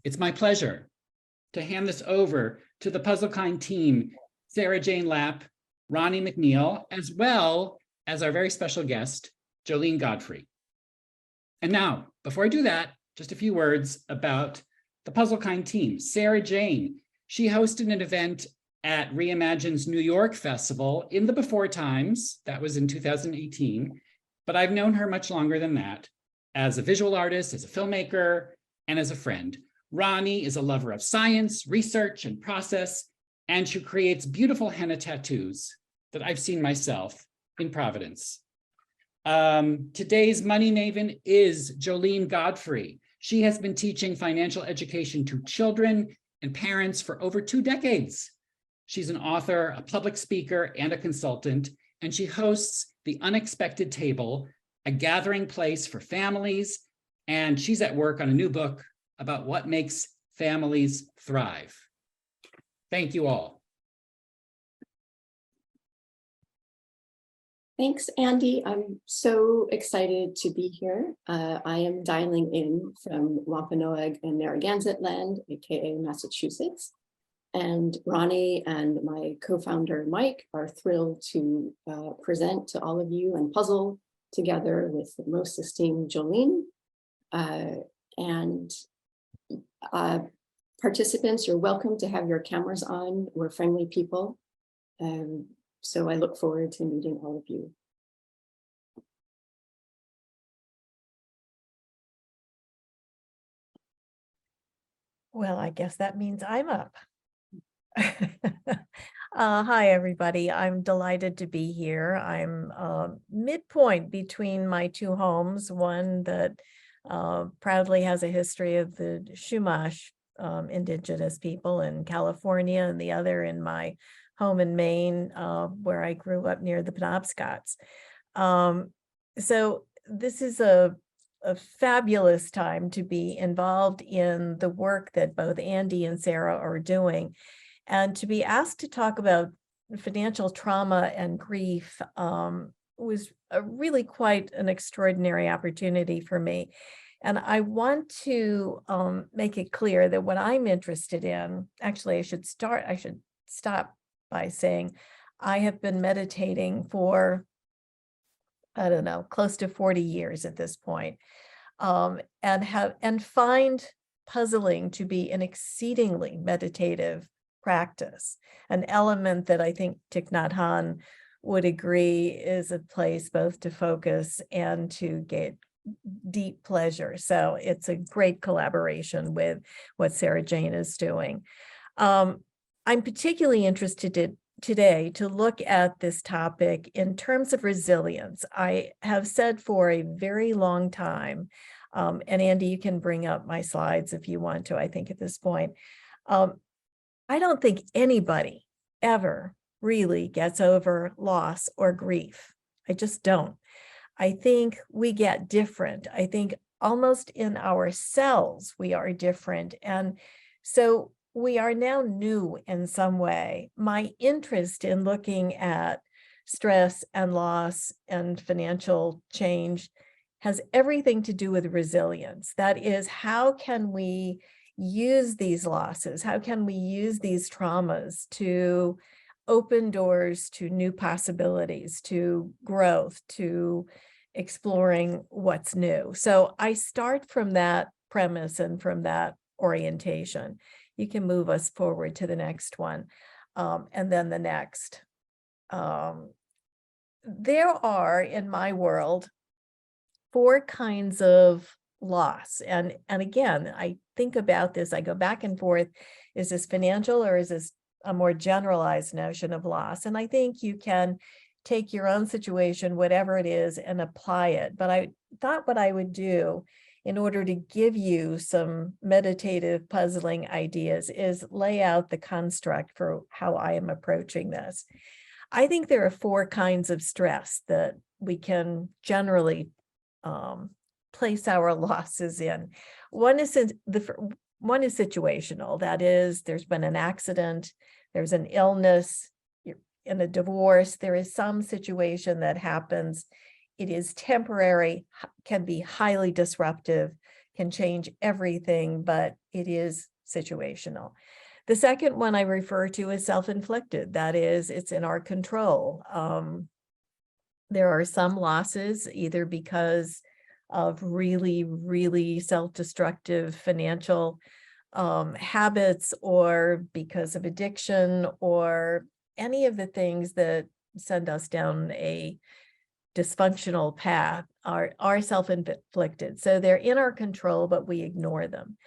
It's my pleasure to hand this over to the Puzlkind team, Sarah Jane Lapp, Ronnie McNeil, as well as our very special guest, Joline Godfrey. And now, before I do that, just a few words about the Puzlkind team. Sarah Jane, she hosted an event at Reimagine's New York Festival in the before times. That was in 2018, but I've known her much longer than that as a visual artist, as a filmmaker, and as a friend. Ronnie is a lover of science, research, and process, and she creates beautiful henna tattoos that I've seen myself in Providence. Today's money maven is Joline Godfrey. She has been teaching financial education to children and parents for over 2 decades. She's an author, a public speaker, and a consultant, and she hosts The Unexpected Table, a gathering place for families, and she's at work on a new book about what makes families thrive. Thank you all. Thanks, Andy. I'm so excited to be here. I am dialing in from Wampanoag and Narragansett land, aka Massachusetts. And Ronnie and my co-founder Mike are thrilled to present to all of you and puzzle together with the most esteemed Joline. Participants, you're welcome to have your cameras on. We're friendly people. So I look forward to meeting all of you. Well, I guess that means I'm up. Hi, everybody. I'm delighted to be here. I'm midpoint between my 2 homes, one that proudly has a history of the Chumash indigenous people in California, and the other in my home in Maine, where I grew up near the Penobscots. So this is a fabulous time to be involved in the work that both Andy and Sarah are doing, and to be asked to talk about financial trauma and grief was really quite an extraordinary opportunity for me. And I want to make it clear that what I'm interested in, actually I should stop by saying I have been meditating for, I don't know, close to 40 years at this point, and find puzzling to be an exceedingly meditative practice, an element that I think Thich Nhat Hanh would agree is a place both to focus and to get deep pleasure. So it's a great collaboration with what Sarah Jane is doing. I'm particularly interested today to look at this topic in terms of resilience. I have said for a very long time, and Andy, you can bring up my slides if you want to, I think at this point, I don't think anybody ever really gets over loss or grief. I just don't. I think we get different. I think almost in ourselves, we are different. And so we are now new in some way. My interest in looking at stress and loss and financial change has everything to do with resilience. That is, how can we use these losses? How can we use these traumas to open doors to new possibilities, to growth, to exploring what's new? So I start from that premise and from that orientation. You can move us forward to the next one, and then the next. There are, in my world, 4 kinds of loss. And again, I think about this, I go back and forth, is this financial or is this a more generalized notion of loss? And I think you can take your own situation, whatever it is, and apply it. But I thought what I would do in order to give you some meditative puzzling ideas is lay out the construct for how I am approaching this. I think there are 4 kinds of stress that we can generally place our losses in. One is situational. That is, there's been an accident, there's an illness, you're in a divorce, there is some situation that happens. It is temporary, can be highly disruptive, can change everything, but it is situational. The second one I refer to is self-inflicted. That is, it's in our control. There are some losses either because of really, really self-destructive financial habits, or because of addiction, or any of the things that send us down a dysfunctional path are self-inflicted. So they're in our control, but we ignore them.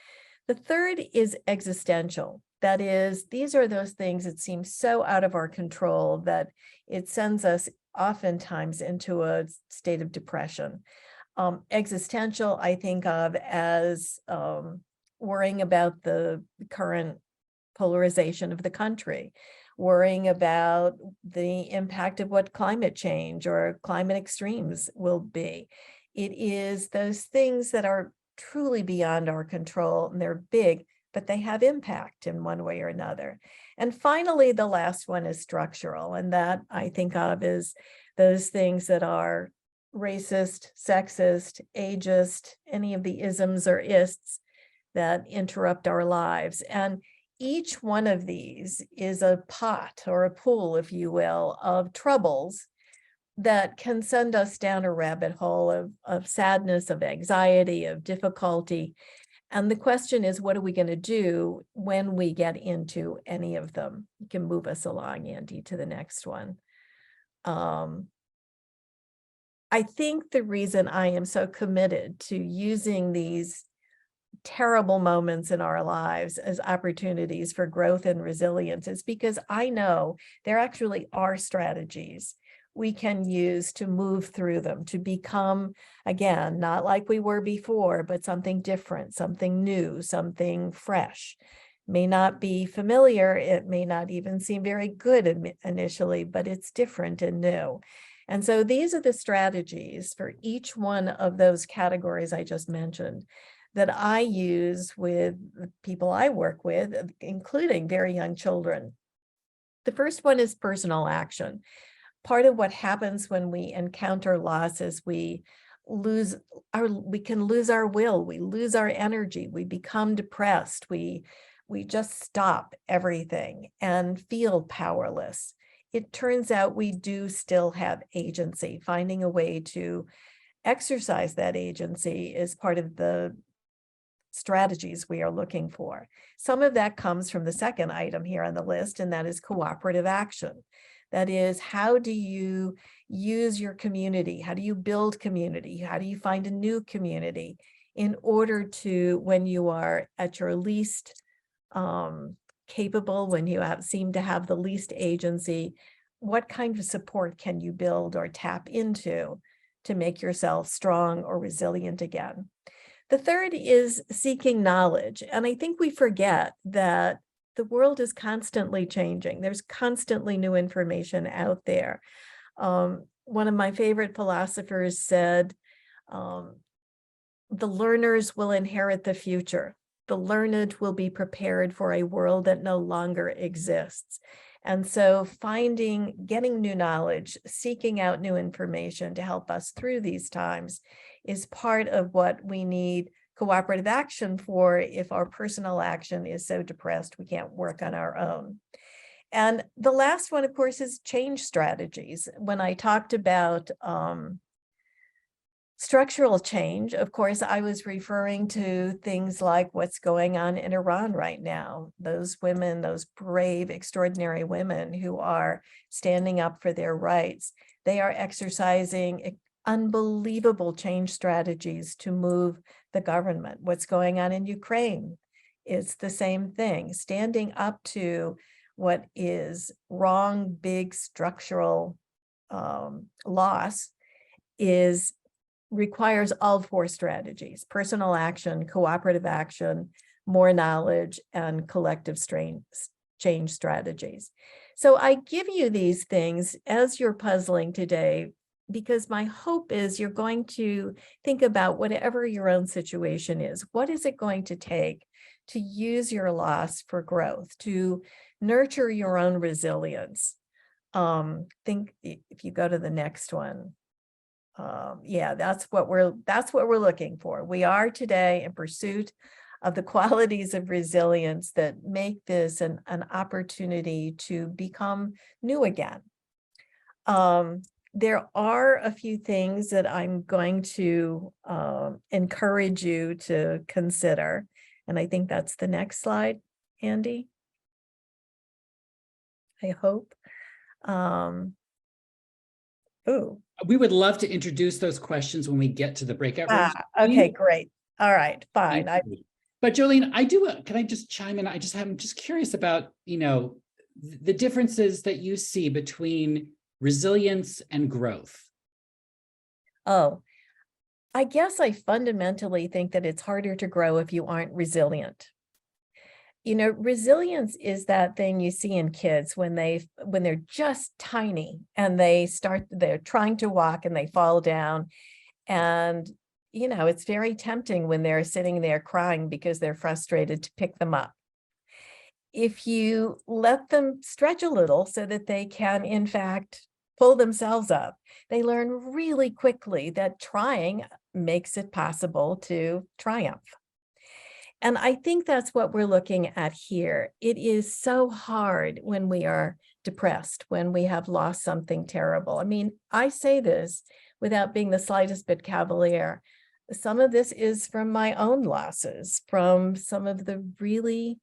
The third is existential. That is, these are those things that seem so out of our control that it sends us oftentimes into a state of depression. Existential, I think of as worrying about the current polarization of the country, worrying about the impact of what climate change or climate extremes will be. It is those things that are truly beyond our control, and they're big, but they have impact in one way or another. And finally, the last one is structural, and that I think of as those things that are racist, sexist, ageist, any of the isms or ists that interrupt our lives. And each one of these is a pot or a pool, if you will, of troubles that can send us down a rabbit hole of sadness, of anxiety, of difficulty. And the question is, what are we going to do when we get into any of them? You can move us along, Andy, to the next one. I think the reason I am so committed to using these terrible moments in our lives as opportunities for growth and resilience is because I know there actually are strategies we can use to move through them, to become, again, not like we were before, but something different, something new, something fresh. May not be familiar, it may not even seem very good initially, but it's different and new. And so these are the strategies for each one of those categories I just mentioned that I use with people I work with, including very young children. The first one is personal action. Part of what happens when we encounter loss is we can lose our will, we lose our energy, we become depressed, we just stop everything and feel powerless. It turns out we do still have agency. Finding a way to exercise that agency is part of the strategies we are looking for. Some of that comes from the second item here on the list, and that is cooperative action. That is, how do you use your community? How do you build community? How do you find a new community in order to, when you are at your least capable, when you seem to have the least agency, what kind of support can you build or tap into to make yourself strong or resilient again? The third is seeking knowledge. And I think we forget that the world is constantly changing. There's constantly new information out there. One of my favorite philosophers said, the learners will inherit the future. The learned will be prepared for a world that no longer exists. And so getting new knowledge, seeking out new information to help us through these times is part of what we need cooperative action for if our personal action is so depressed we can't work on our own. And the last one, of course, is change strategies. When I talked about structural change, of course, I was referring to things like what's going on in Iran right now. Those women, those brave, extraordinary women who are standing up for their rights, they are exercising unbelievable change strategies to move the government. What's going on in Ukraine is the same thing. Standing up to what is wrong, big structural loss requires all four strategies: personal action, cooperative action, more knowledge, and collective change strategies. So I give you these things as you're puzzling today, because my hope is you're going to think about whatever your own situation is. What is it going to take to use your loss for growth, to nurture your own resilience? Think, if you go to the next one, Yeah, that's what we're looking for. We are today in pursuit of the qualities of resilience that make this an opportunity to become new again. There are a few things that I'm going to encourage you to consider. And I think that's the next slide, Andy. I hope. Ooh. We would love to introduce those questions when we get to the breakout rooms. Okay, great. All right, fine. But Jolene, can I just chime in? I'm just curious about, the differences that you see between resilience and growth. Oh, I guess I fundamentally think that it's harder to grow if you aren't resilient. Resilience is that thing you see in kids when they're just tiny and they're trying to walk and they fall down. And, it's very tempting when they're sitting there crying because they're frustrated to pick them up. If you let them stretch a little so that they can, in fact, pull themselves up, they learn really quickly that trying makes it possible to triumph. And I think that's what we're looking at here. It is so hard when we are depressed, when we have lost something terrible. I mean, I say this without being the slightest bit cavalier. Some of this is from my own losses, from some of the really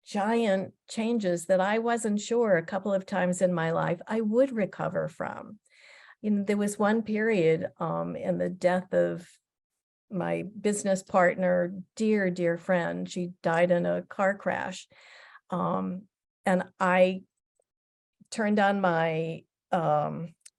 giant changes that I wasn't sure a couple of times in my life I would recover from. There was one period in the death of my business partner, dear friend. She died in a car crash. And I turned on my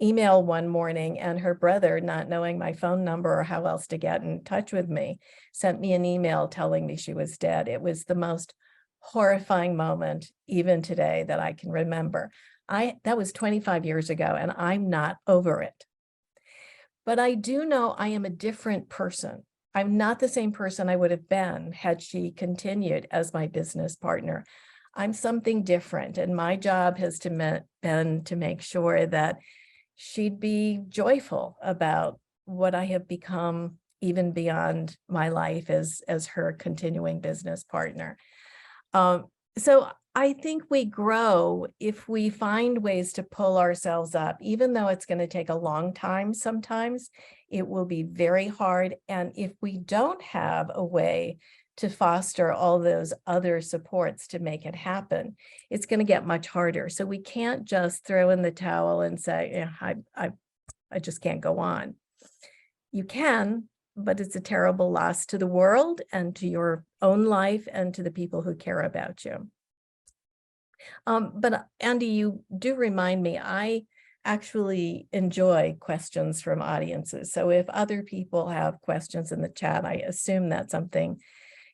email one morning, and her brother, not knowing my phone number or how else to get in touch with me, sent me an email telling me she was dead. It was the most horrifying moment, even today, that I can remember. That was 25 years ago, and I'm not over it. But I do know I am a different person. I'm not the same person I would have been had she continued as my business partner. I'm something different, and my job has been to make sure that she'd be joyful about what I have become, even beyond my life as her continuing business partner. So I think we grow if we find ways to pull ourselves up, even though it's going to take a long time. Sometimes it will be very hard. And if we don't have a way to foster all those other supports to make it happen, it's going to get much harder. So we can't just throw in the towel and say, I just can't go on. You can, but it's a terrible loss to the world and to your own life and to the people who care about you. But Andy, you do remind me, I actually enjoy questions from audiences. So if other people have questions in the chat, I assume that's something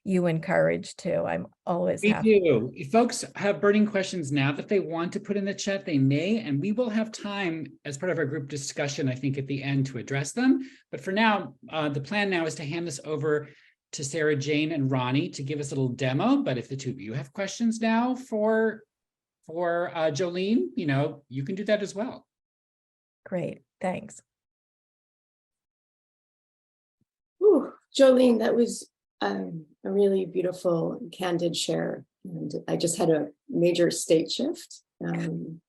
you encourage too. I'm always happy. We do. If folks have burning questions now that they want to put in the chat, they may, and we will have time as part of our group discussion, I think, at the end to address them. But for now, the plan now is to hand this over to Sarah Jane and Ronnie to give us a little demo. But if the two of you have questions now for Jolene, you can do that as well. Great, thanks. Ooh, Jolene, that was a really beautiful and candid share. And I just had a major state shift. I'm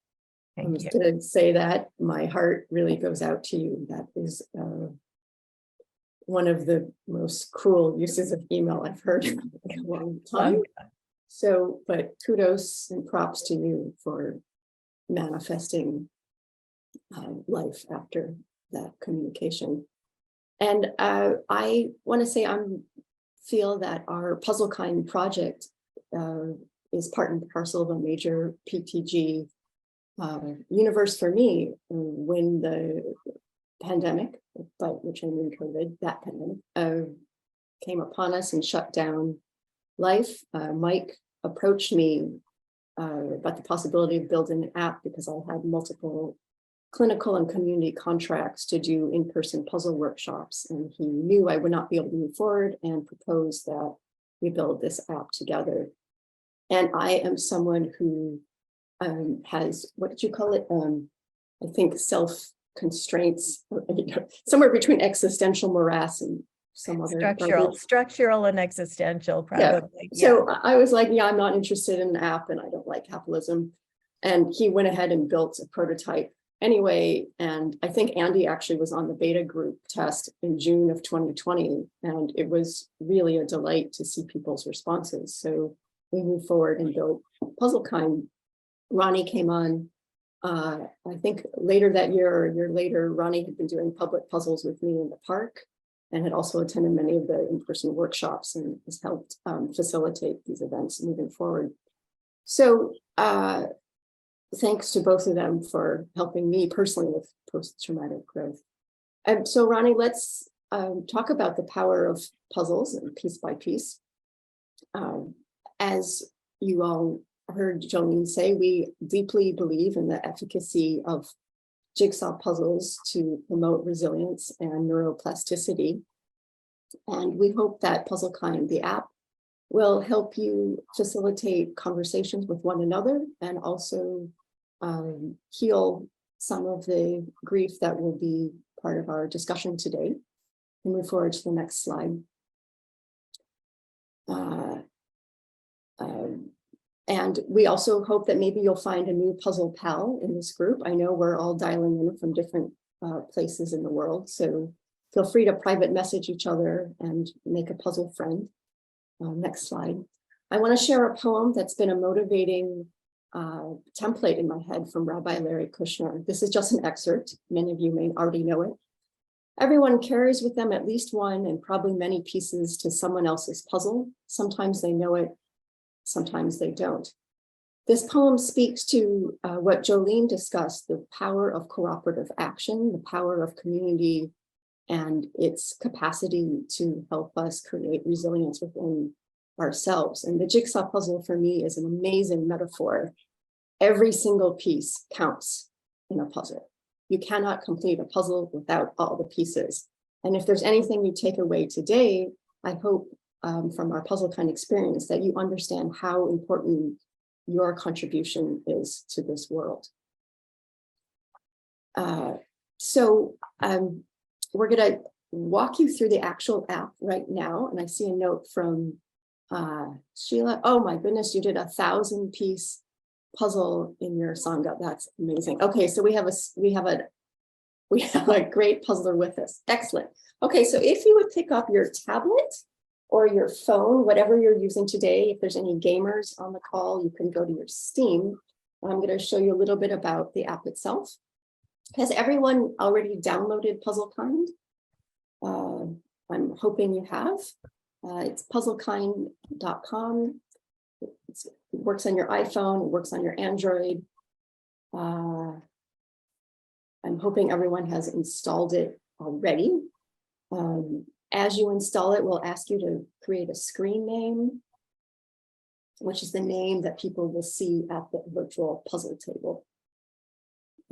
just going to say that my heart really goes out to you. That is one of the most cruel uses of email I've heard in a long time. So, but kudos and props to you for manifesting life after that communication. And I want to say I feel that our Puzlkind project is part and parcel of a major PTG universe for me. When the pandemic, but which I mean COVID, that pandemic came upon us and shut down life, Mike approached me about the possibility of building an app because I had multiple clinical and community contracts to do in-person puzzle workshops. And he knew I would not be able to move forward and proposed that we build this app together. And I am someone who has, what did you call it? I think constraints, somewhere between existential morass and some other Structural and existential, probably. So I was like, yeah, I'm not interested in an app and I don't like capitalism. And he went ahead and built a prototype anyway. And I think Andy actually was on the beta group test in June of 2020. And it was really a delight to see people's responses. So we moved forward and built Puzlkind. Ronnie came on, I think later that year or a year later, Ronnie had been doing public puzzles with me in the park and had also attended many of the in-person workshops and has helped facilitate these events moving forward. So thanks to both of them for helping me personally with post-traumatic growth. And so Ronnie, let's talk about the power of puzzles and piece by piece. As you all heard Joline say, we deeply believe in the efficacy of jigsaw puzzles to promote resilience and neuroplasticity. And we hope that Puzlkind, the app, will help you facilitate conversations with one another and also heal some of the grief that will be part of our discussion today. And move forward to the next slide. And we also hope that maybe you'll find a new puzzle pal in this group. I know we're all dialing in from different places in the world, so feel free to private message each other and make a puzzle friend. Next slide. I want to share a poem that's been a motivating template in my head from Rabbi Larry Kushner. This is just an excerpt. Many of you may already know it. Everyone carries with them at least one and probably many pieces to someone else's puzzle. Sometimes they know it, sometimes they don't. This poem speaks to what Joline discussed, the power of cooperative action, the power of community, and its capacity to help us create resilience within ourselves. And the jigsaw puzzle for me is an amazing metaphor. Every single piece counts in a puzzle. You cannot complete a puzzle without all the pieces. And if there's anything you take away today, I hope from our Puzlkind experience that you understand how important your contribution is to this world. We're going to walk you through the actual app right now. And I see a note from Sheila. Oh my goodness, you did a 1,000-piece puzzle in your Sangha. That's amazing. Okay, so we have a great puzzler with us. Excellent. Okay, so if you would pick up your tablet or your phone, whatever you're using today, if there's any gamers on the call, you can go to your Steam. I'm going to show you a little bit about the app itself. Has everyone already downloaded Puzlkind? I'm hoping you have. It's puzlkind.com. It works on your iPhone, it works on your Android. I'm hoping everyone has installed it already. As you install it, we'll ask you to create a screen name, which is the name that people will see at the virtual puzzle table.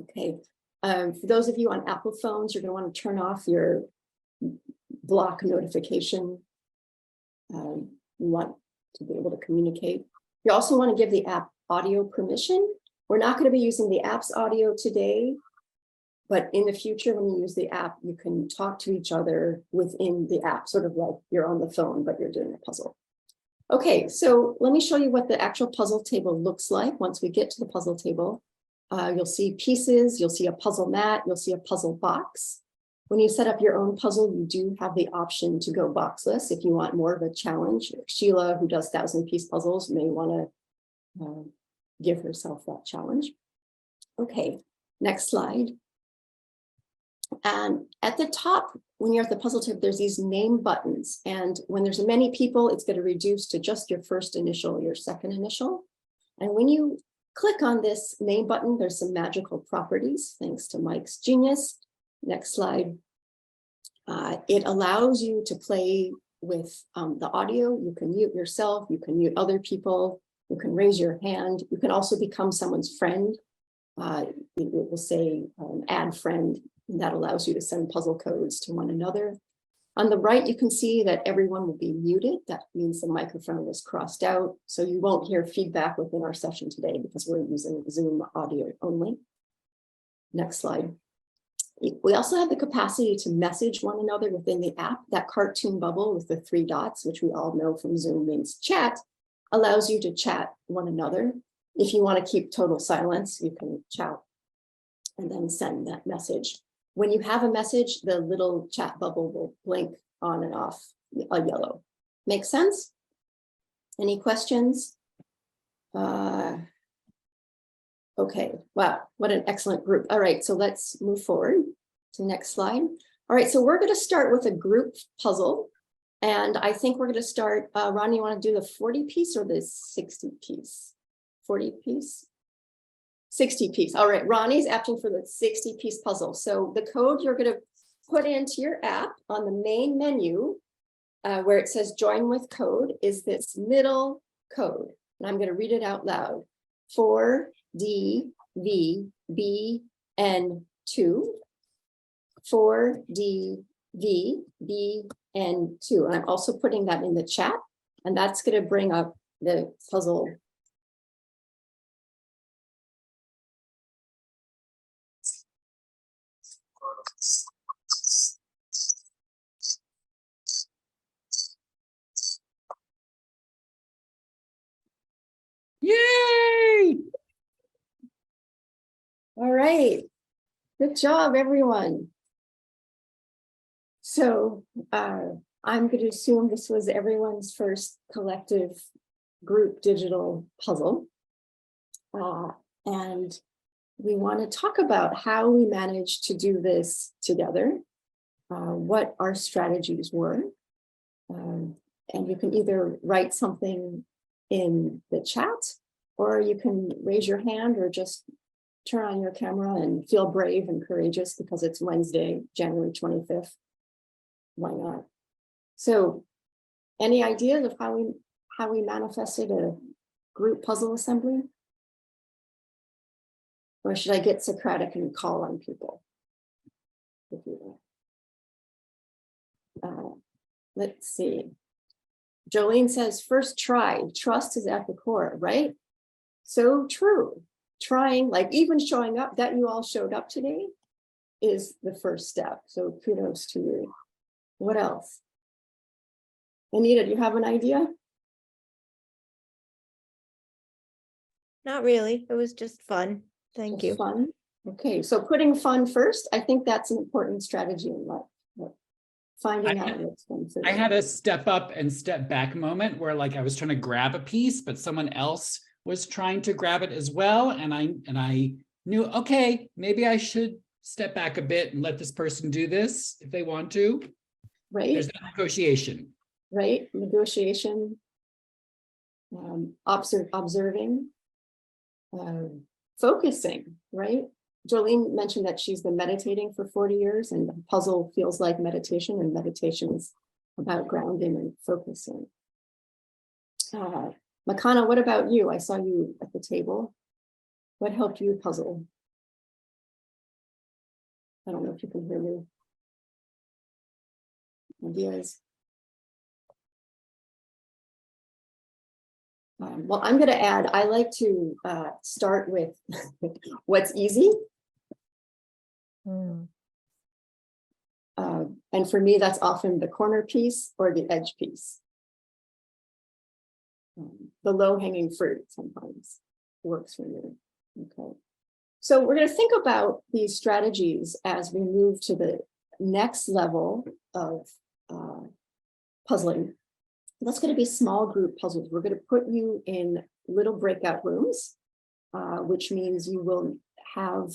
Okay. For those of you on Apple phones, you're going to want to turn off your block notification. You want to be able to communicate. You also want to give the app audio permission. We're not going to be using the app's audio today, but in the future, when you use the app, you can talk to each other within the app, sort of like you're on the phone, but you're doing a puzzle. Okay, so let me show you what the actual puzzle table looks like. Once we get to the puzzle table, you'll see pieces, you'll see a puzzle mat, you'll see a puzzle box. When you set up your own puzzle, you do have the option to go boxless if you want more of a challenge. Sheila, who does 1,000-piece puzzles, may want to give herself that challenge. Okay, next slide. And at the top, when you're at the puzzle table, there's these name buttons. And when there's many people, it's going to reduce to just your first initial, your second initial. And when you click on this name button, there's some magical properties, thanks to Mike's genius. Next slide. It allows you to play with the audio. You can mute yourself, you can mute other people, you can raise your hand. You can also become someone's friend. It will say add friend, and that allows you to send puzzle codes to one another. On the right, you can see that everyone will be muted. That means the microphone is crossed out, so you won't hear feedback within our session today because we're using Zoom audio only. Next slide. We also have the capacity to message one another within the app. That cartoon bubble with the 3 dots, which we all know from Zoom means chat, allows you to chat one another. If you want to keep total silence, you can chat and then send that message. When you have a message, the little chat bubble will blink on and off a yellow. Make sense? Any questions? Okay, wow, what an excellent group. All right, so let's move forward to the next slide. All right, so we're going to start with a group puzzle. And I think we're going to start, Ronnie, you want to do the 40 piece or the 60 piece? 40 piece? 60 piece. All right, Ronnie's asking for the 60 piece puzzle. So the code you're going to put into your app on the main menu where it says join with code is this middle code. And I'm going to read it out loud. 4DVBN2. 4DVBN2. And I'm also putting that in the chat. And that's going to bring up the puzzle. Yay! All right. Good job, everyone. So I'm going to assume this was everyone's first collective group digital puzzle. And we want to talk about how we managed to do this together, what our strategies were. And you can either write something in the chat, or you can raise your hand or just turn on your camera and feel brave and courageous because it's Wednesday, January 25th. Why not? So any ideas of how we manifested a group puzzle assembly? Or should I get Socratic and call on people? Let's see. Joline says, first try, trust is at the core, right? So true. Trying, like even showing up, that you all showed up today is the first step. So kudos to you. What else? Anita, do you have an idea? Not really. It was just fun. Thank you. Fun. Okay, so putting fun first, I think that's an important strategy in life. Finding out what's fun first. I had a step up and step back moment where like I was trying to grab a piece, but someone else was trying to grab it as well. And I knew, okay, maybe I should step back a bit and let this person do this if they want to. Right. There's that negotiation. Right. Negotiation. Observing. Focusing, right? Joline mentioned that she's been meditating for 40 years and the puzzle feels like meditation, and meditation is about grounding and focusing. Makana, what about you? I saw you at the table. What helped you puzzle? I don't know if you can hear me. Ideas? Well, I'm going to add, I like to start with what's easy. And for me, that's often the corner piece or the edge piece. The low-hanging fruit sometimes works for me. Okay. So we're going to think about these strategies as we move to the next level of puzzling. That's going to be small group puzzles. We're going to put you in little breakout rooms, which means you will have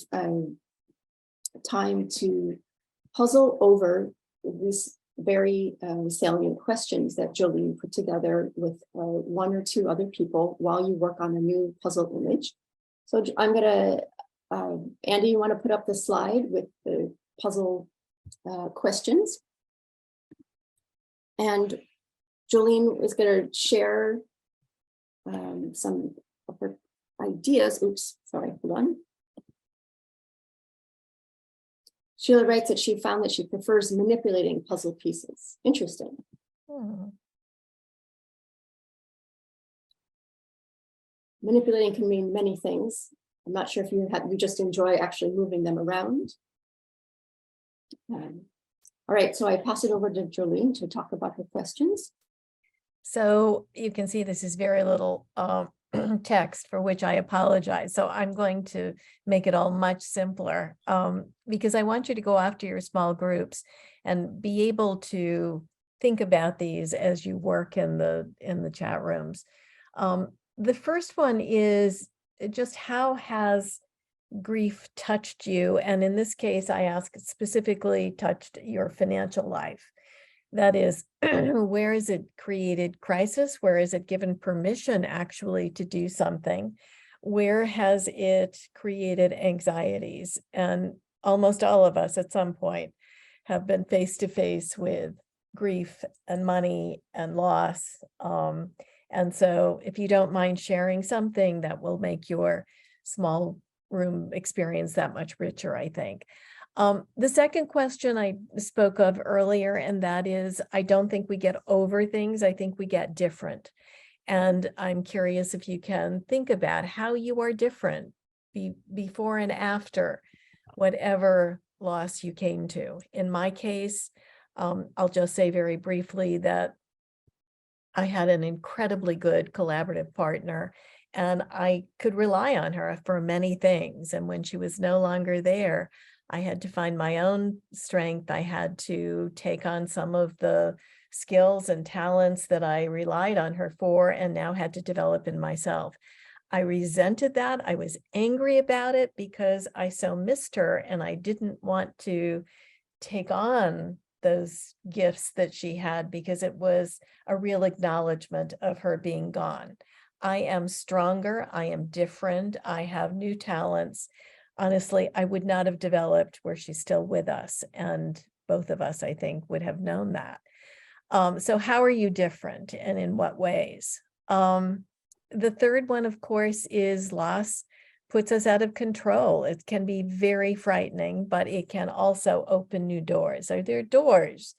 time to puzzle over these very salient questions that Joline put together with 1 or 2 other people while you work on a new puzzle image. So I'm going to, Andy, you want to put up the slide with the puzzle questions? And Joline is going to share some of her ideas. Oops, sorry, hold on. Sheila writes that she found that she prefers manipulating puzzle pieces. Interesting. Manipulating can mean many things. I'm not sure if you just enjoy actually moving them around. All right, so I pass it over to Joline to talk about her questions. So you can see this is very little text, for which I apologize. So I'm going to make it all much simpler because I want you to go after your small groups and be able to think about these as you work in the chat rooms. The first one is just how has grief touched you? And in this case, I ask specifically touched your financial life. That is, where has it created crisis? Where has it given permission actually to do something? Where has it created anxieties? And almost all of us at some point have been face to face with grief and money and loss. And so if you don't mind sharing something, that will make your small room experience that much richer, I think. The second question I spoke of earlier, and that is, I don't think we get over things. I think we get different. And I'm curious if you can think about how you are different before and after whatever loss you came to. In my case, I'll just say very briefly that I had an incredibly good collaborative partner, and I could rely on her for many things. And when she was no longer there, I had to find my own strength. I had to take on some of the skills and talents that I relied on her for and now had to develop in myself. I resented that. I was angry about it because I so missed her and I didn't want to take on those gifts that she had because it was a real acknowledgement of her being gone. I am stronger. I am different. I have new talents. Honestly, I would not have developed where she's still with us. And both of us, I think, would have known that. So how are you different and in what ways? The third one, of course, is loss puts us out of control. It can be very frightening, but it can also open new doors. Are there doors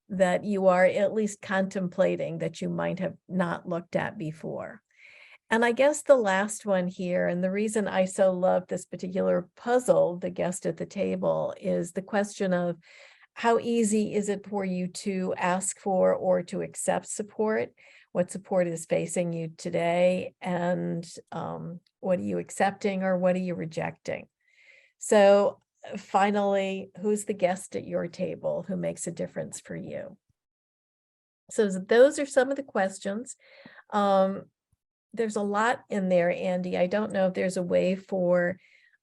that you are at least contemplating that you might have not looked at before? And I guess the last one here, and the reason I so love this particular puzzle, the guest at the table, is the question of how easy is it for you to ask for or to accept support? What support is facing you today? And what are you accepting or what are you rejecting? So finally, who's the guest at your table who makes a difference for you? So those are some of the questions. There's a lot in there, Andy. I don't know if there's a way for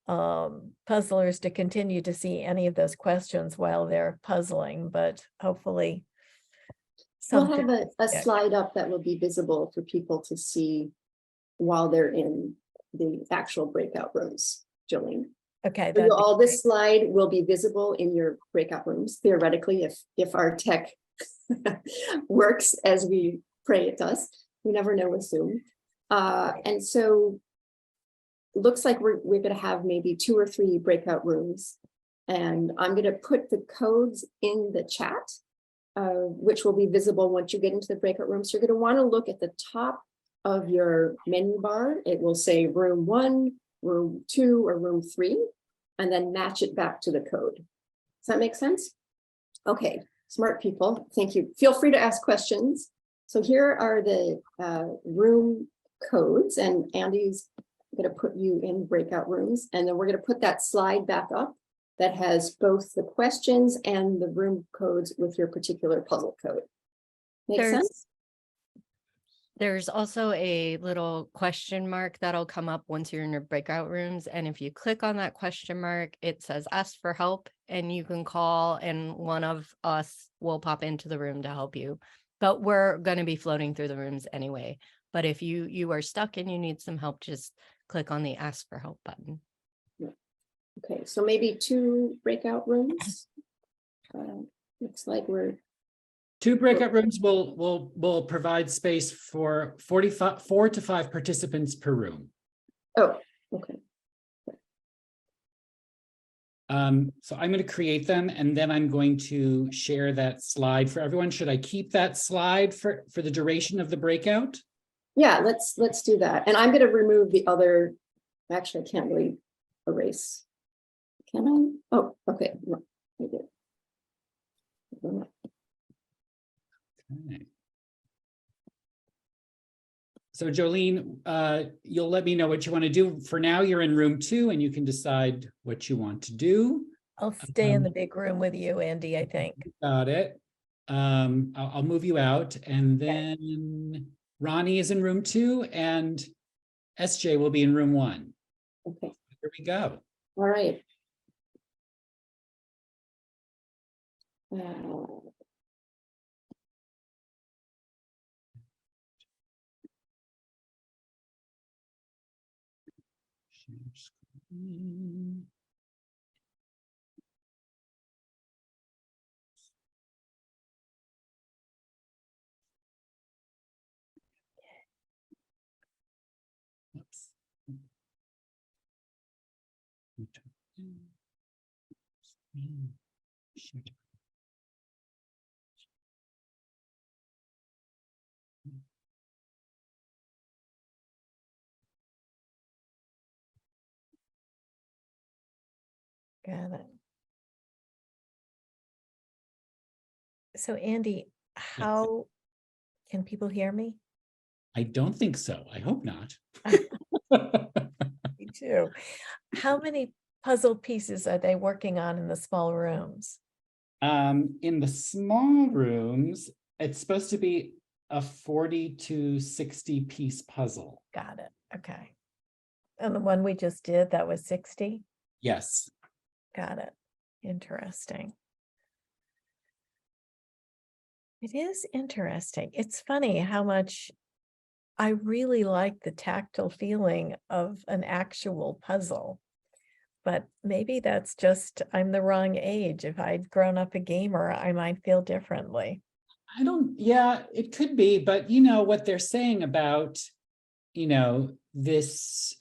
puzzlers to continue to see any of those questions while they're puzzling, but hopefully something. We'll have a slide up that will be visible for people to see while they're in the actual breakout rooms, Joline. Okay. So all this slide will be visible in your breakout rooms, theoretically, if our tech works as we pray it does. We never know with Zoom. And so it looks like we're going to have maybe 2 or 3 breakout rooms. And I'm going to put the codes in the chat, which will be visible once you get into the breakout rooms. So you're going to want to look at the top of your menu bar. It will say room 1, room 2, or room 3, and then match it back to the code. Does that make sense? Okay, smart people, thank you. Feel free to ask questions. So here are the room codes, and Andy's going to put you in breakout rooms, and then we're going to put that slide back up that has both the questions and the room codes with your particular puzzle code. Make sense? There's also a little question mark that'll come up once you're in your breakout rooms. And if you click on that question mark, it says ask for help, and you can call and one of us will pop into the room to help you. But we're going to be floating through the rooms anyway. But if you are stuck and you need some help, just click on the ask for help button. Okay, so maybe 2 breakout rooms. Looks like we're 2 breakout rooms will provide space for 4 to 5 participants per room. oh, okay. So I'm going to create them, and then I'm going to share that slide for everyone. Should I keep that slide for the duration of the breakout? Yeah, let's do that. And I'm going to remove the other. Actually, I can't really erase. Can I? Oh, okay. No, I did. Okay. So Jolene, you'll let me know what you want to do. For now, you're in room 2 and you can decide what you want to do. I'll stay in the big room with you, Andy, I think. Got it. I'll move you out, and then Ronnie is in room 2 and SJ will be in room 1. Okay, Here we go. all right. Share screen. Oops. Share. Got it. So Andy, how can people hear me? I don't think so. I hope not. Me too. How many puzzle pieces are they working on in the small rooms? In the small rooms, it's supposed to be a 40 to 60 piece puzzle. Got it. Okay. And the one we just did, that was 60? Yes. Got it. Interesting. It is interesting. It's funny how much I really like the tactile feeling of an actual puzzle. But maybe that's just, I'm the wrong age. If I'd grown up a gamer, I might feel differently. Yeah, it could be, but you know what they're saying about, you know, this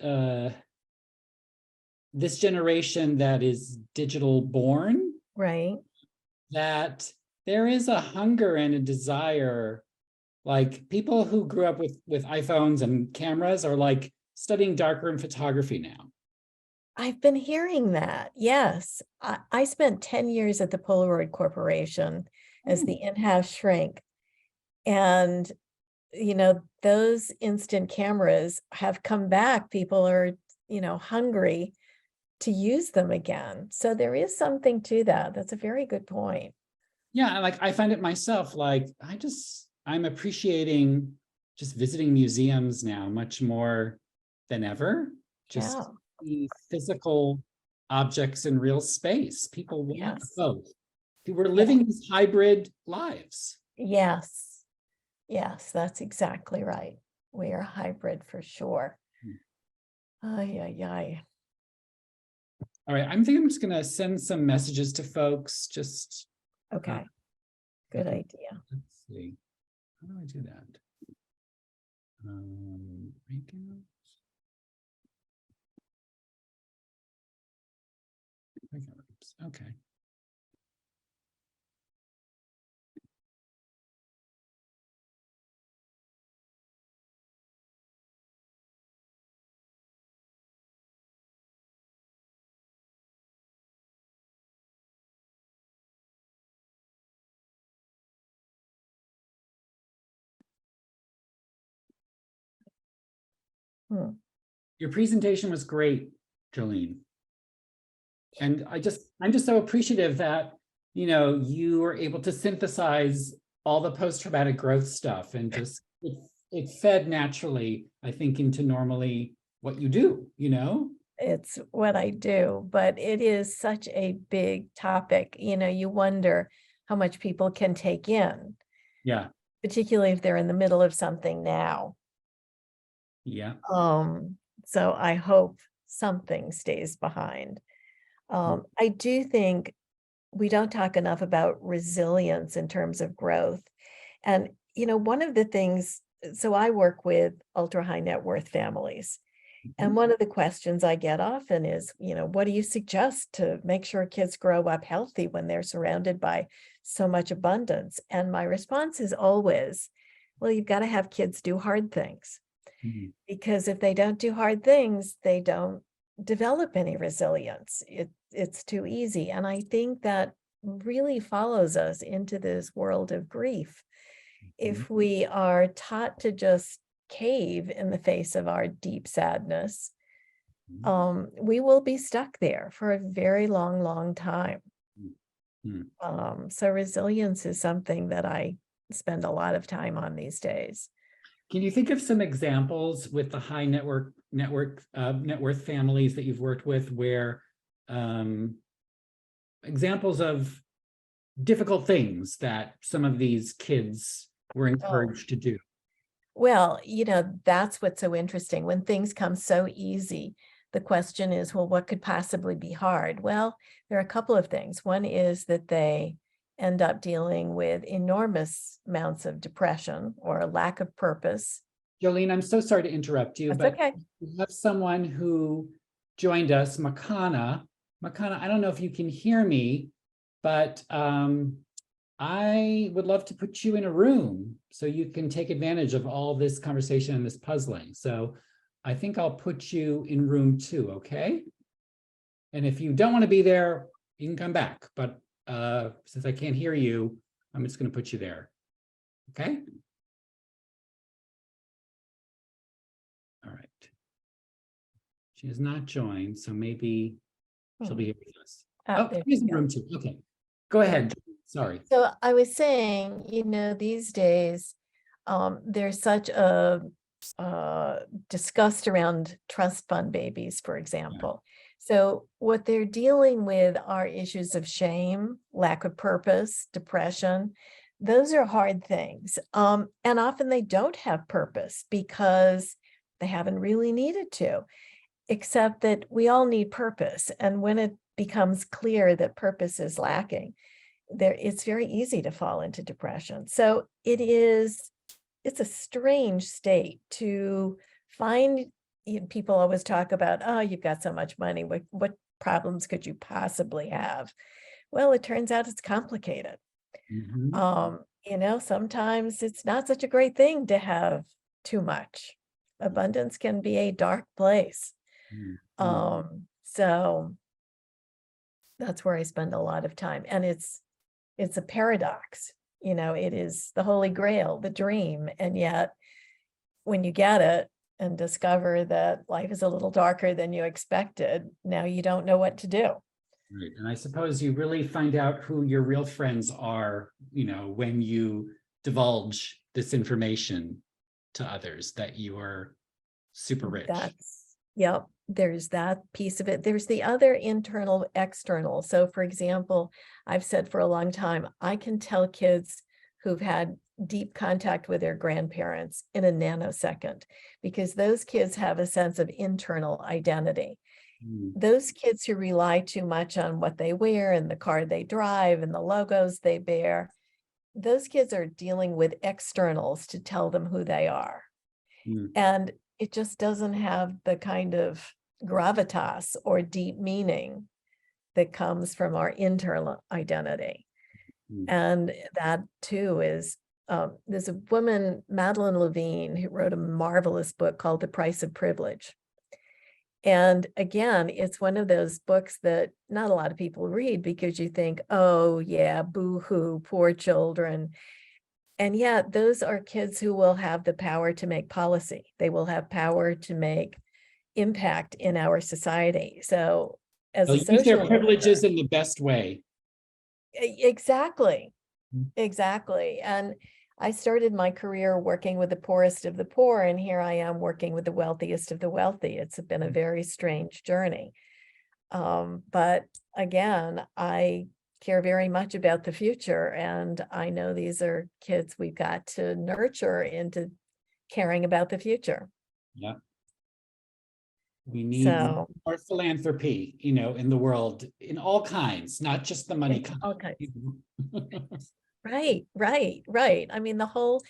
generation that is digital born, Right? that there is a hunger and a desire. Like people who grew up with iPhones and cameras are like studying darkroom photography now. I've been hearing that. Yes. I spent 10 years at the Polaroid Corporation as the in-house shrink. And, you know, those instant cameras have come back. People are, you know, hungry to use them again. So there is something to that. That's a very good point. Yeah, like I find it myself, like I'm appreciating just visiting museums now much more than ever. Just Yeah. the physical objects in real space. People want Yes. both. We're living these hybrid lives. Yes. Yes, that's exactly right. We are hybrid for sure. Ay, ay, ay. All right, I'm thinking I'm just gonna send some messages to folks, just Okay. Good idea. let's see. How do I do that? Breakouts. Okay. Your presentation was great, Jolene. And I'm just so appreciative that, you know, you were able to synthesize all the post-traumatic growth stuff and just it fed naturally, I think, into normally what you do, you know? It's what I do, but it is such a big topic. You know, you wonder how much people can take in. Yeah. Particularly if they're in the middle of something now. Yeah. So I hope something stays behind. I do think we don't talk enough about resilience in terms of growth. And, you know, one of the things, so I work with ultra high net worth families. And one of the questions I get often is, you know, what do you suggest to make sure kids grow up healthy when they're surrounded by so much abundance? And my response is always, well, you've got to have kids do hard things. Because if they don't do hard things, they don't develop any resilience. It's too easy. And I think that really follows us into this world of grief. If Mhm. we are taught to just cave in the face of our deep sadness, we will be stuck there for a very long, long time. Mhm. So resilience is something that I spend a lot of time on these days. Can you think of some examples with the high net worth families that you've worked with where examples of difficult things that some of these kids were encouraged to do? Well, that's what's so interesting. When things come so easy, the question is, well, what could possibly be hard? Well, there are a couple of things. One is that they end up dealing with enormous amounts of depression or a lack of purpose. Jolene, I'm so sorry to interrupt you, That's but okay. we have someone who joined us, Makana. Makana, I don't know if you can hear me, but I would love to put you in a room so you can take advantage of all this conversation and this puzzling. So I think I'll put you in room 2, okay? And if you don't want to be there, you can come back. But since I can't hear you, I'm just going to put you there. Okay? All right. She has not joined, so maybe she'll be here with us. Oh, There she's you in go. room 2. Okay. Go ahead. Sorry. So I was saying, these days, there's such a disgust around trust fund babies, for example. So what they're dealing with are issues of shame, lack of purpose, depression. Those are hard things. And often they don't have purpose because they haven't really needed to, except that we all need purpose. And when it becomes clear that purpose is lacking, it's very easy to fall into depression. So it's a strange state to find. People always talk about, oh, you've got so much money. What problems could you possibly have? Well, it turns out it's complicated. Mhm. Sometimes it's not such a great thing to have too much. Abundance can be a dark place. Mhm. So that's where I spend a lot of time. And it's a paradox. It is the holy grail, the dream. And yet when you get it and discover that life is a little darker than you expected, now you don't know what to do. Right. And I suppose you really find out who your real friends are, when you divulge this information to others that you are super rich. Yep, there's that piece of it. There's the other internal, external. So for example, I've said for a long time, I can tell kids who've had deep contact with their grandparents in a nanosecond, because those kids have a sense of internal identity. Mm. Those kids who rely too much on what they wear and the car they drive and the logos they bear, those kids are dealing with externals to tell them who they are. Mm. And it just doesn't have the kind of gravitas or deep meaning that comes from our internal identity. Mm. And that too is, there's a woman, Madeline Levine, who wrote a marvelous book called The Price of Privilege. And again, it's one of those books that not a lot of people read because you think, oh yeah, boo-hoo, poor children. And yet those are kids who will have the power to make policy. They will have power to make impact in our society. So as They'll a use their social privileges worker, in the best way. exactly, Mm. exactly. And I started my career working with the poorest of the poor, and here I am working with the wealthiest of the wealthy. It's been a very strange journey. But again, I care very much about the future, and I know these are kids we've got to nurture into caring about the future. Yeah. We need So, more philanthropy, in the world, in all kinds, not just the money kind. okay. Right. I mean, the whole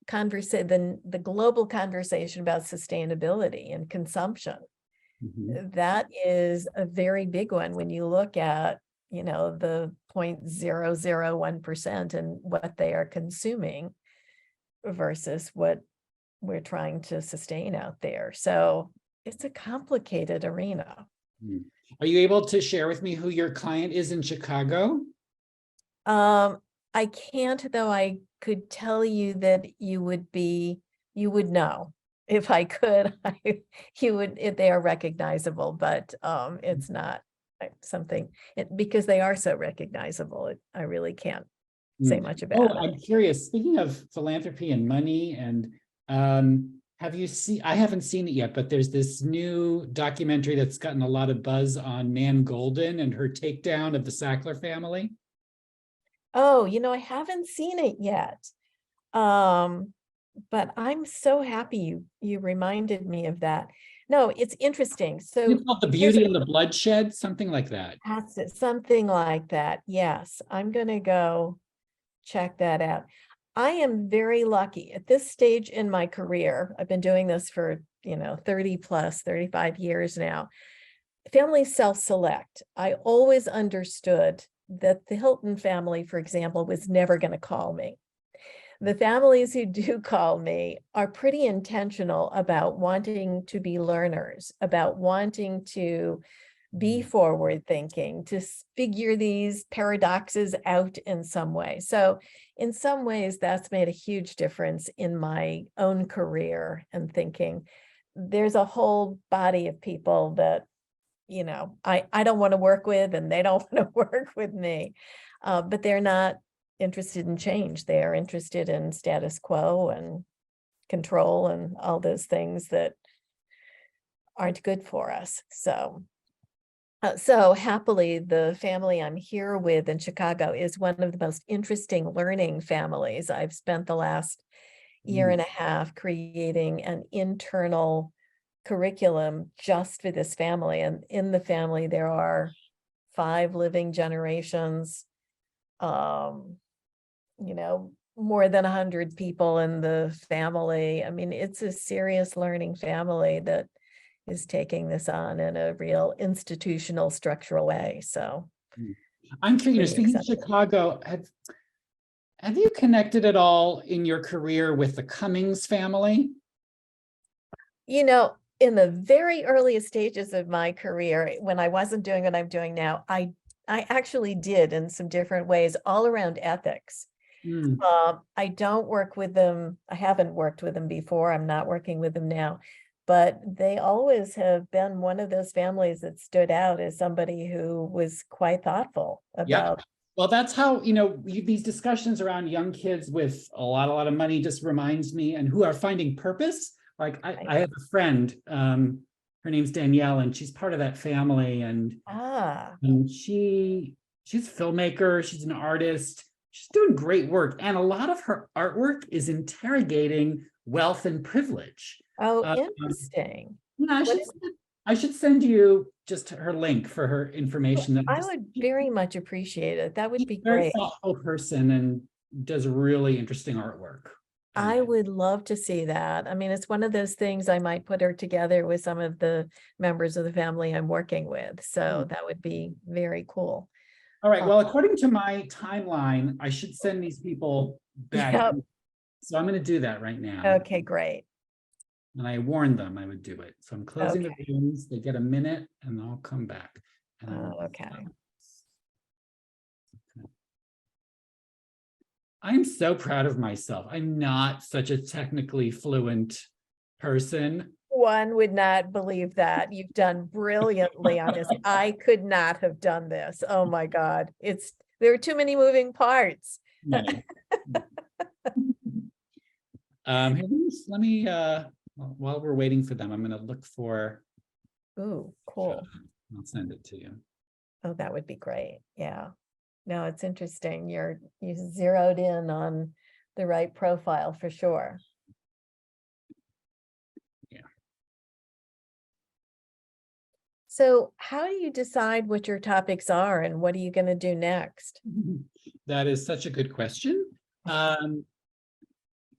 conversation, the global conversation about sustainability and consumption, Mhm. that is a very big one when you look at, the 0.001% and what they are consuming versus what we're trying to sustain out there. So it's a complicated arena. Mm. Are you able to share with me who your client is in Chicago? I can't, though I could tell you that you would know. If I could, they are recognizable, but it's not something, because they are so recognizable, I really can't say much Oh, about it. I'm curious, speaking of philanthropy and money, and have you seen, I haven't seen it yet, but there's this new documentary that's gotten a lot of buzz on Nan Golden and her takedown of the Sackler family. Oh, I haven't seen it yet. But I'm so happy you reminded me of that. No, it's interesting. So It's called The Beauty and the Bloodshed, something like that. something like that. Yes, I'm gonna go check that out. I am very lucky at this stage in my career. I've been doing this for, 30 plus, 35 years now. Families self-select. I always understood that the Hilton family, for example, was never going to call me. The families who do call me are pretty intentional about wanting to be learners, about wanting to be forward thinking, to figure these paradoxes out in some way. So in some ways, that's made a huge difference in my own career and thinking. There's a whole body of people that, I don't want to work with, and they don't want to work with me, but they're not interested in change. They are interested in status quo and control and all those things that aren't good for us. So happily, the family I'm here with in Chicago is one of the most interesting learning families. I've spent the last year and a half creating an internal curriculum just for this family. And in the family, there are 5 living generations, more than 100 people in the family. I mean, it's a serious learning family that is taking this on in a real institutional structural way. So I'm curious, pretty speaking of Chicago, have you connected at all in your career with the Cummings family? In the very earliest stages of my career, when I wasn't doing what I'm doing now, I actually did in some different ways, all around ethics. I don't work with them. I haven't worked with them before. I'm not working with them now, but they always have been one of those families that stood out as somebody who was quite thoughtful about. Well, that's how, these discussions around young kids with a lot of money just reminds me, and who are finding purpose. Like I have a friend, her name's Danielle, and she's part of that family, and she's a filmmaker, she's an artist, she's doing great work. And a lot of her artwork is interrogating wealth and privilege. Oh, interesting. Yeah, I should send you just her link for her information. I would very much appreciate it. That would be Very great. thoughtful person and does really interesting artwork. I would love to see that. I mean, it's one of those things I might put her together with some of the members of the family I'm working with. So that would be very cool. All right. Well, according to my timeline, I should send these people back. Yep. So I'm going to do that right now. Okay, great. And I warned them I would do it. So I'm closing the rooms. They get a minute and I'll come back. Okay. I'm so proud of myself. I'm not such a technically fluent person. One would not believe that. You've done brilliantly on this. I could not have done this. Oh my God. There are too many moving parts. Let me while we're waiting for them, I'm going to look for. Ooh, cool. I'll send it to you. Oh, that would be great. Yeah. No, it's interesting. You zeroed in on the right profile for sure. Yeah. So how do you decide what your topics are and what are you going to do next? That is such a good question.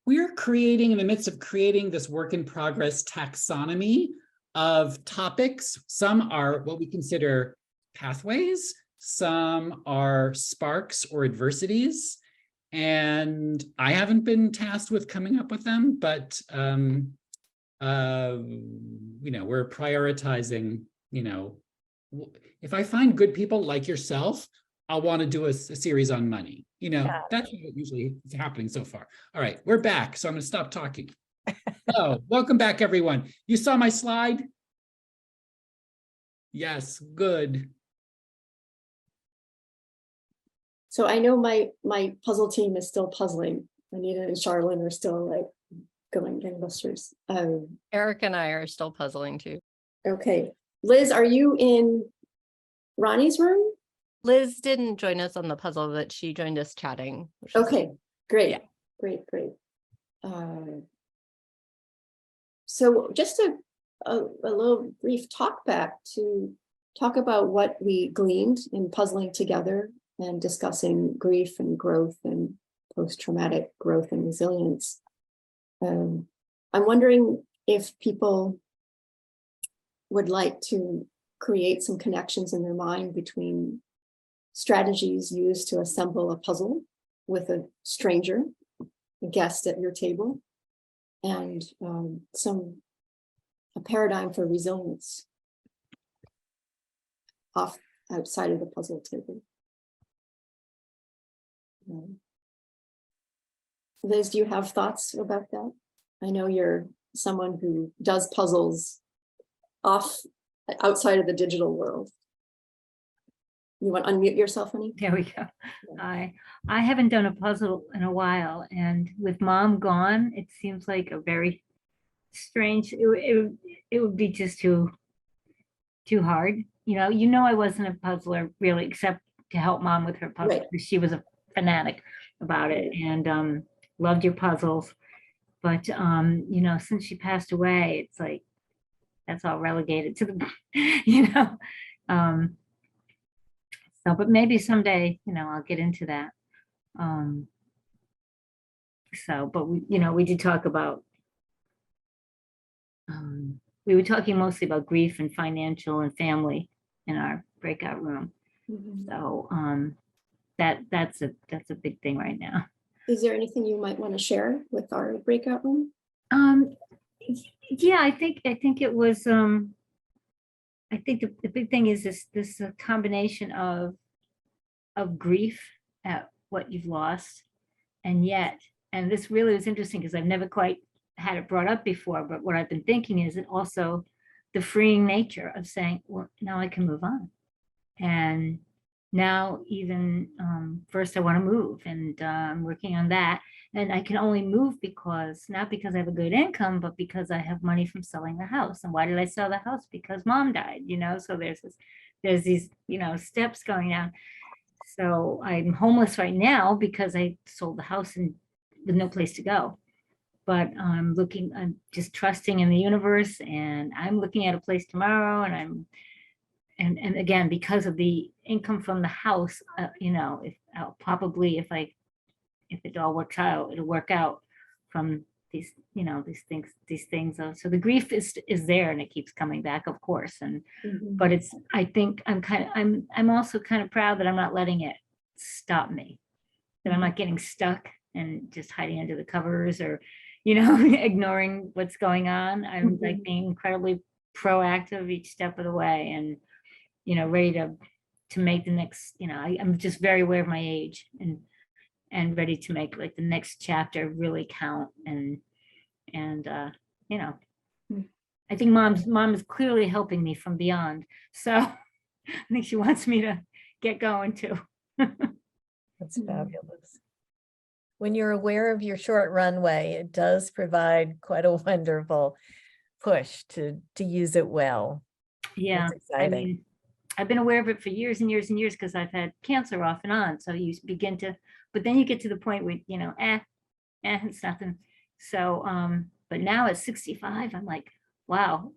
We're in the midst of creating this work in progress taxonomy of topics. Some are what we consider pathways. Some are sparks or adversities, and I haven't been tasked with coming up with them, but we're prioritizing, if I find good people like yourself I'll want to do a series on money. Yeah. That's what usually is happening so far. All right, we're back. So I'm going to stop talking. So welcome back, everyone. You saw my slide? Yes, good. So I know my puzzle team is still puzzling. Anita and Charlene are still like going gangbusters. Eric and I are still puzzling too. Okay, Liz, are you in Ronnie's room? Liz didn't join us on the puzzle, but she joined us chatting. which is- Okay, great, Yeah. great. So just a little brief talk back to talk about what we gleaned in puzzling together and discussing grief and growth and post-traumatic growth and resilience. I'm wondering if people would like to create some connections in their mind between strategies used to assemble a puzzle with a stranger, a guest at your table, and a paradigm for resilience outside of the puzzle table. Liz, do you have thoughts about that? I know you're someone who does puzzles outside of the digital world. You want to unmute yourself, honey? There we go. I haven't done a puzzle in a while, and with mom gone, it seems like a very strange. It would be just too hard. I wasn't a puzzler really, except to help mom with her puzzle, Right. because she was a fanatic about it and loved your puzzles. But since she passed away, it's like that's all relegated to the So, but maybe someday, I'll get into that. But we did talk about, we were talking mostly about grief and financial and family in our breakout room. Mhm. So that's a big thing right now. Is there anything you might want to share with our breakout room? Yeah, I think it was, I think the big thing is this combination of grief at what you've lost, and this really was interesting because I've never quite had it brought up before, but what I've been thinking is it also the freeing nature of saying, well, now I can move on. And now even first I want to move, and I'm working on that. And I can only move not because I have a good income, but because I have money from selling the house. And why did I sell the house? Because mom died, so there's these, steps going down. So I'm homeless right now because I sold the house and with no place to go. But I'm just trusting in the universe, and I'm looking at a place tomorrow, and and again, because of the income from the house, if I'll probably, if it all works out, it'll work out from these things. So the grief is there, and it keeps coming back, of course. But I think I'm also kind of proud that I'm not letting it stop me, that I'm not getting stuck and just hiding under the covers or, ignoring what's going on. I'm like being incredibly proactive each step of the way, and, ready to make the next, I'm just very aware of my age and ready to make like the next chapter really count. And I think mom is clearly helping me from beyond. So I think she wants me to get going too. That's fabulous. When you're aware of your short runway, it does provide quite a wonderful push to use it well. Yeah, It's exciting. I've been aware of it for years and years and years because I've had cancer off and on. So you begin to, but then you get to the point where, it's nothing. So, but now at 65, I'm like, wow,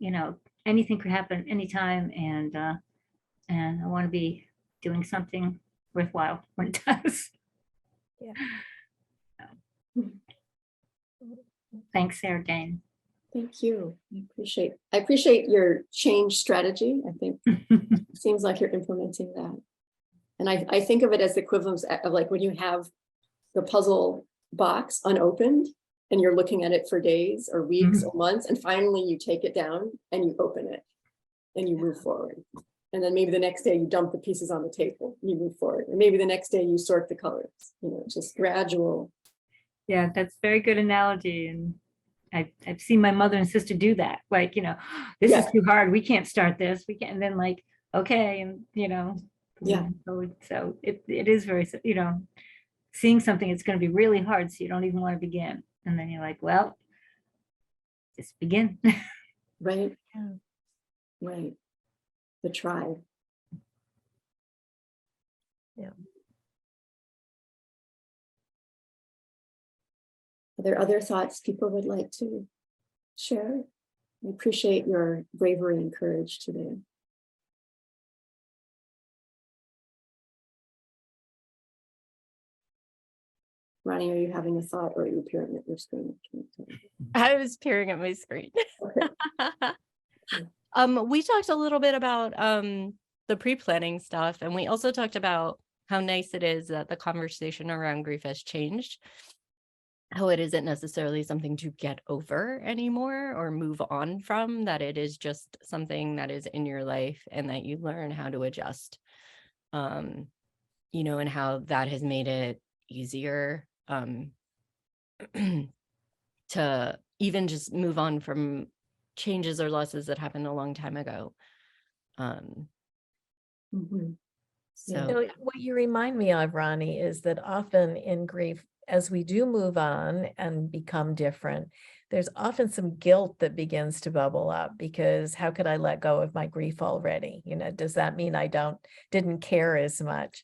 anything could happen anytime. And I want to be doing something worthwhile when it does. Yeah. Thanks, Sarah Jane. Thank you. I appreciate your change strategy. I think it seems like you're implementing that. And I think of it as the equivalent of like when you have the puzzle box unopened and you're looking at it for days or weeks or months, and finally you take it down and you open it and you move forward. And then maybe the next day you dump the pieces on the table, you move forward. And maybe the next day you sort the colors, just gradual. Yeah, that's a very good analogy. And I've seen my mother and sister do that. Like, this is Yeah. too hard. We can't start this. We can't. And then like, okay. And, Yeah. So it is very, seeing something, it's going to be really hard. So you don't even want to begin. And then you're like, well, just begin. Right. Yeah. Right. The tribe. Yeah. Are there other thoughts people would like to share? I appreciate your bravery and courage today. Ronnie, are you having a thought or are you peering at your screen? I was peering at my screen. Okay. We talked a little bit about the pre-planning stuff, and we also talked about how nice it is that the conversation around grief has changed. How it isn't necessarily something to get over anymore or move on from, that it is just something that is in your life and that you learn how to adjust. And how that has made it easier to even just move on from changes or losses that happened a long time ago. Mhm. So So what you remind me of, Ronnie, is that often in grief, as we do move on and become different, there's often some guilt that begins to bubble up because how could I let go of my grief already? Does that mean I didn't care as much?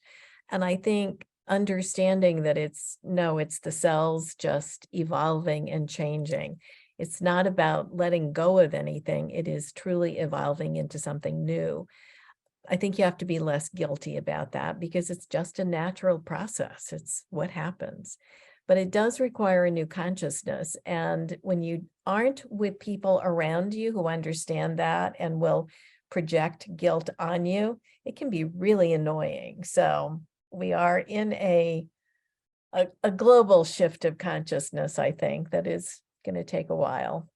And I think understanding that it's the cells just evolving and changing. It's not about letting go of anything. It is truly evolving into something new. I think you have to be less guilty about that because it's just a natural process. It's what happens. But it does require a new consciousness. And when you aren't with people around you who understand that and will project guilt on you, it can be really annoying. So we are in a global shift of consciousness, I think, that is going to take a while.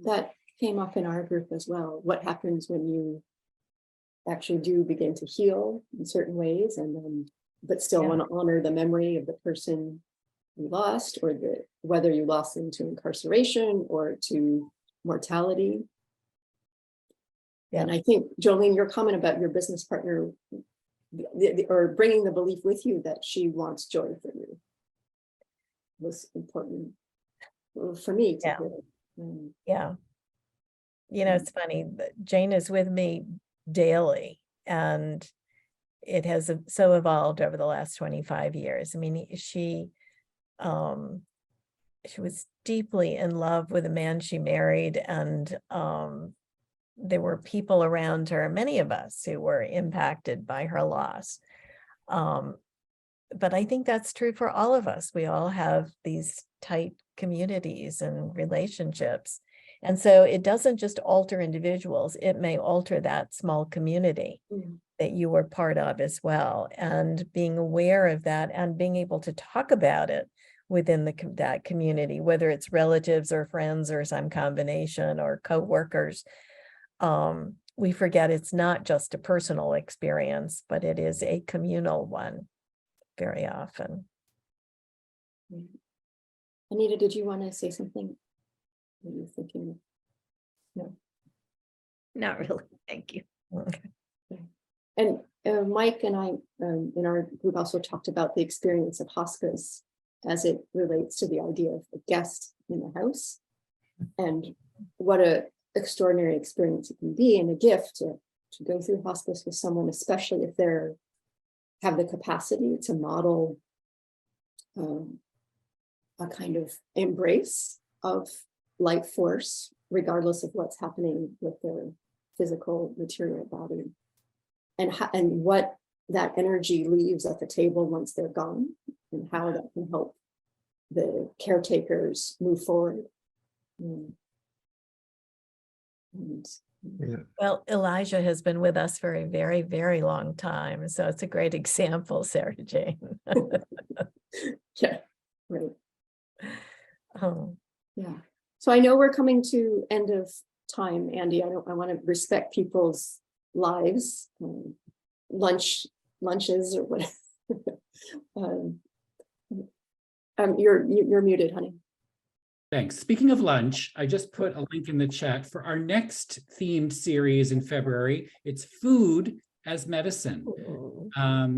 That came up in our group as well. What happens when you actually do begin to heal in certain ways but still want to honor the memory of the person you lost, or whether you lost them to incarceration or to mortality. Yeah. And I think, Joline, your comment about your business partner or bringing the belief with you that she wants joy for you was important for me to hear. Yeah. It's funny, Jane is with me daily, and it has so evolved over the last 25 years. I mean, she was deeply in love with the man she married, and there were people around her, many of us, who were impacted by her loss. But I think that's true for all of us. We all have these tight communities and relationships. And so it doesn't just alter individuals, it may alter that small community that you were part of as well. And being aware of that and being able to talk about it within that community, whether it's relatives or friends or some combination or co-workers, we forget it's not just a personal experience, but it is a communal one very often. Anita, did you want to say something? What are you thinking? No. Not really. Thank you. Okay. And Mike and I in our group also talked about the experience of hospice as it relates to the idea of a guest in the house, and what a extraordinary experience it can be, and a gift to go through hospice with someone, especially if they're have the capacity to model a kind of embrace of life force, regardless of what's happening with their physical material body, and what that energy leaves at the table once they're gone, and how that can help the caretakers move forward. Well, Elijah has been with us for a very, very long time. So it's a great example, Sarah Jane. Yeah, right. Oh. Yeah. So I know we're coming to end of time, Andy. I want to respect people's lives, lunches or whatever. You're muted, honey. Thanks. Speaking of lunch, I just put a link in the chat for our next themed series in February. It's food as medicine.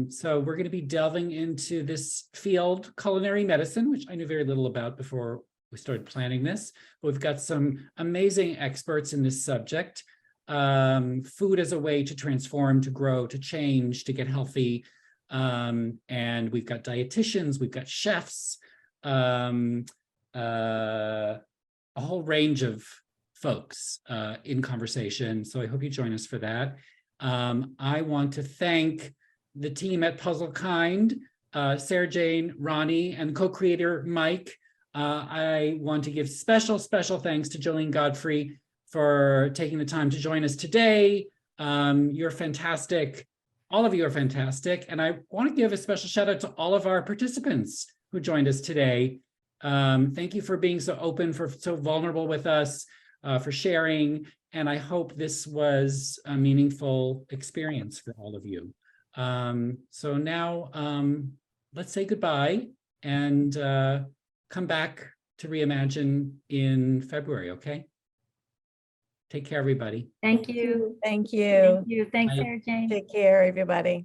So we're going to be delving into this field, culinary medicine, which I knew very little about before we started planning this. But we've got some amazing experts in this subject. Food as a way to transform, to grow, to change, to get healthy. And we've got dietitians, we've got chefs, a whole range of folks in conversation. So I hope you join us for that. I want to thank the team at Puzlkind, Sarah Jane, Ronnie, and co-creator Mike. I want to give special thanks to Joline Godfrey for taking the time to join us today. You're fantastic. All of you are fantastic. And I want to give a special shout out to all of our participants who joined us today. Thank you for being so open, for so vulnerable with us, for sharing. And I hope this was a meaningful experience for all of you. So now let's say goodbye and come back to Reimagine in February, okay? Take care, everybody. Thank you. Thank you. Thank you. Thanks, Bye. Sarah Jane. Take care, everybody.